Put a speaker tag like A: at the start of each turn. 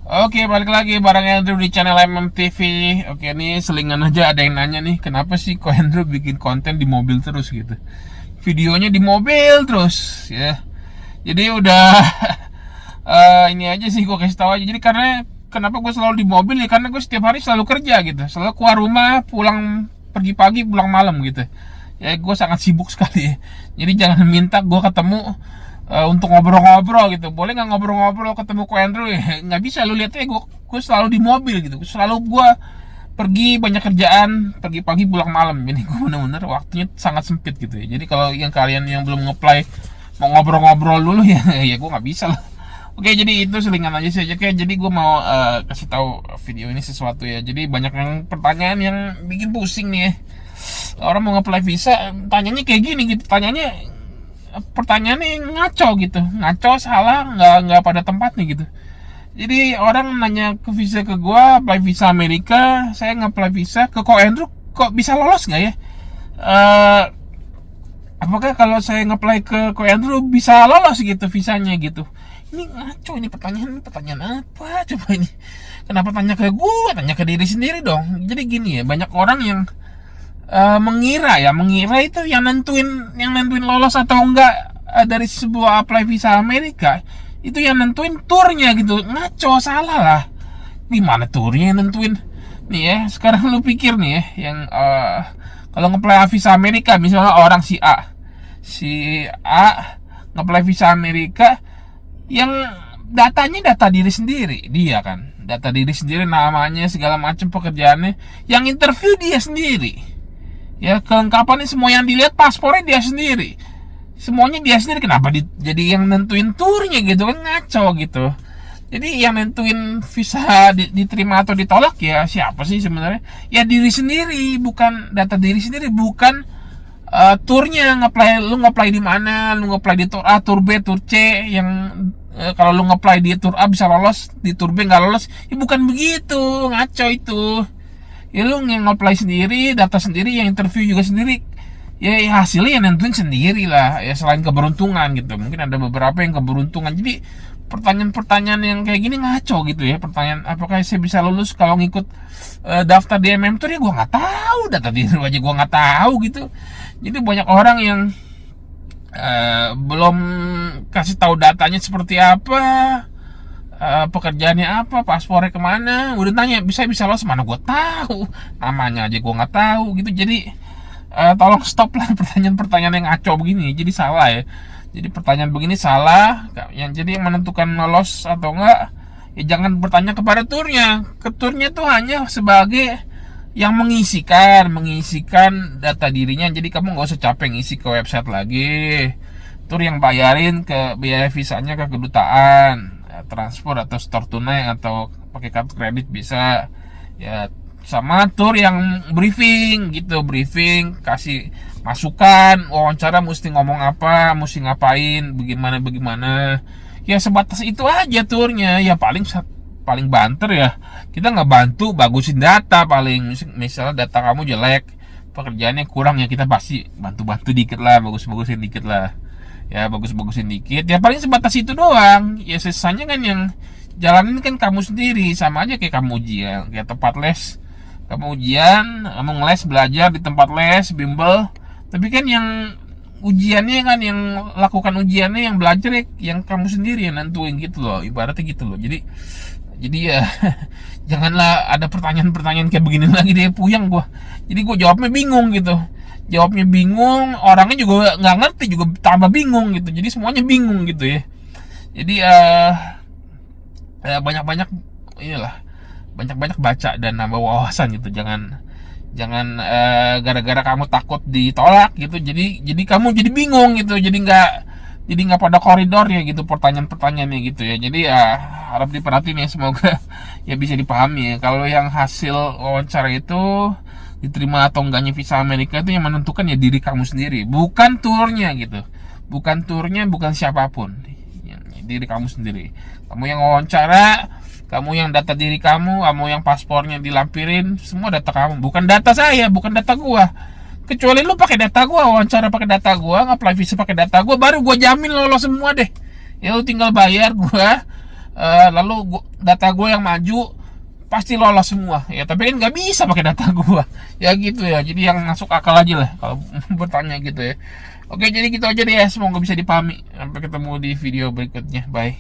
A: Oke, balik lagi bareng Andrew di channel MMTV. Oke, ini selingan aja ada yang nanya nih, kenapa sih kok Andrew bikin konten di mobil terus gitu? Videonya di mobil terus, ya. Jadi udah ini aja sih gue kasih tahu aja. Jadi karena kenapa gue selalu di mobil ya, karena gue setiap hari selalu kerja gitu, selalu keluar rumah, pulang pergi pagi, pulang malam gitu. Ya gue sangat sibuk sekali. Jadi jangan minta gue ketemu untuk ngobrol-ngobrol gitu. Boleh nggak ngobrol-ngobrol ketemu ko Andrew ya? Nggak bisa, lu lihat ya gue selalu di mobil gitu. Selalu gue pergi banyak kerjaan, pergi pagi pulang malam. Jadi gue bener-bener waktunya sangat sempit gitu ya. Jadi kalau yang kalian yang belum nge-play mau ngobrol-ngobrol dulu ya, ya gue nggak bisa lah. Oke, jadi itu selingan aja sih. Oke, jadi gue mau kasih tahu video ini sesuatu ya. Jadi banyak yang pertanyaan yang bikin pusing nih ya. Orang mau nge-apply visa, tanyanya kayak gini gitu. Pertanyaannya ngaco gitu, ngaco, salah, nggak pada tempatnya gitu. Jadi orang nanya ke visa ke gua, apply visa Amerika, saya nge-apply visa ke Ko Andrew, kok bisa lolos nggak ya? Apakah kalau saya nge-apply ke Ko Andrew bisa lolos gitu visanya gitu? Ini ngaco, ini pertanyaan apa coba ini? Kenapa tanya ke gua, tanya ke diri sendiri dong. Jadi gini ya, banyak orang yang mengira itu yang nentuin lolos atau enggak dari sebuah apply visa Amerika, itu yang nentuin turnya gitu. Ngaco, salah lah. Gimana turnya yang nentuin? Nih ya, sekarang lu pikir nih ya, yang kalau nge-apply visa Amerika, misalnya orang si A nge-apply visa Amerika, yang datanya data diri sendiri, dia kan data diri sendiri, namanya segala macam, pekerjaannya, yang interview dia sendiri. Ya, kelengkapannya semua yang dilihat, paspornya dia sendiri, semuanya dia sendiri. Kenapa jadi yang nentuin turnya gitu kan? Ngaco gitu. Jadi yang nentuin visa diterima atau ditolak ya siapa sih sebenarnya? Ya diri sendiri, bukan data diri sendiri, bukan turnya. Lu nge-apply di mana? Lu nge-apply di tur A, tur B, tur C, yang kalau lu nge-apply di tur A bisa lolos, di tur B nggak lolos. Ya bukan begitu, ngaco itu. Ya lu yang nge-apply sendiri, data sendiri, yang interview juga sendiri. Ya hasilnya yang nentuin sendiri lah. Ya selain keberuntungan gitu, mungkin ada beberapa yang keberuntungan. Jadi pertanyaan-pertanyaan yang kayak gini ngaco gitu ya. Pertanyaan apakah saya bisa lulus kalau ngikut daftar di MM Tour, ya gue nggak tahu. Data diri aja gue nggak tahu gitu. Jadi banyak orang yang belum kasih tahu datanya seperti apa, pekerjaannya apa, paspornya kemana, udah tanya bisa lolos, mana gue tahu, namanya aja gue nggak tahu gitu. Jadi tolong stop lah pertanyaan-pertanyaan yang ngaco begini. Jadi salah ya. Jadi pertanyaan begini salah. Jadi yang menentukan lolos atau enggak, ya jangan bertanya kepada turnya. Turnya tuh hanya sebagai yang mengisikan data dirinya. Jadi kamu nggak usah capek ngisi ke website lagi. Tur yang bayarin ke biaya visanya ke kedutaan, transfer atau store tunai atau pakai kartu kredit bisa ya. Sama tur yang briefing gitu, kasih masukan, wawancara mesti ngomong apa, mesti ngapain, bagaimana ya. Sebatas itu aja turnya. Ya paling banter ya kita nggak bantu bagusin data. Paling misalnya data kamu jelek, pekerjaannya kurang, ya kita pasti bantu dikit lah, bagusin dikit lah ya, bagusin dikit ya. Paling sebatas itu doang ya. Sisanya kan yang jalanin kan kamu sendiri. Sama aja kayak kamu ujian, kayak tempat les. Kamu ujian, kamu ngeles, belajar di tempat les, bimbel. Tapi kan yang ujiannya kan, yang lakukan ujiannya, yang belajar ya, yang kamu sendiri yang nentuin gitu loh. Ibaratnya gitu loh. Jadi ya janganlah ada pertanyaan-pertanyaan kayak begini lagi deh, puyeng gua. Jadi gua jawabnya bingung gitu. Orangnya juga nggak ngerti, juga tambah bingung gitu. Jadi semuanya bingung gitu ya. Jadi banyak-banyak inilah, banyak baca dan nambah wawasan gitu. Jangan gara-gara kamu takut ditolak gitu, jadi kamu jadi bingung gitu. Jadi nggak pada koridornya gitu pertanyaan-pertanyaannya gitu ya. Jadi ya harap diperhatiin ya, semoga ya bisa dipahami ya. Kalau yang hasil wawancara itu diterima atau enggaknya visa Amerika, itu yang menentukan ya diri kamu sendiri, bukan turnya gitu. Bukan siapapun, diri kamu sendiri. Kamu yang wawancara, kamu yang data diri kamu yang paspornya dilampirin, semua data kamu, bukan data saya, bukan data gua. Kecuali lu pakai data gua, wawancara pakai data gua, nge-apply visa pakai data gua, baru gua jamin lolos semua deh. Ya lu tinggal bayar gua data gue yang maju pasti lolos semua ya, tapi kan nggak bisa pakai data gue ya gitu ya. Jadi yang masuk akal aja lah kalau bertanya gitu ya. Oke, jadi gitu aja deh ya, semoga bisa dipahami. Sampai ketemu di video berikutnya, bye.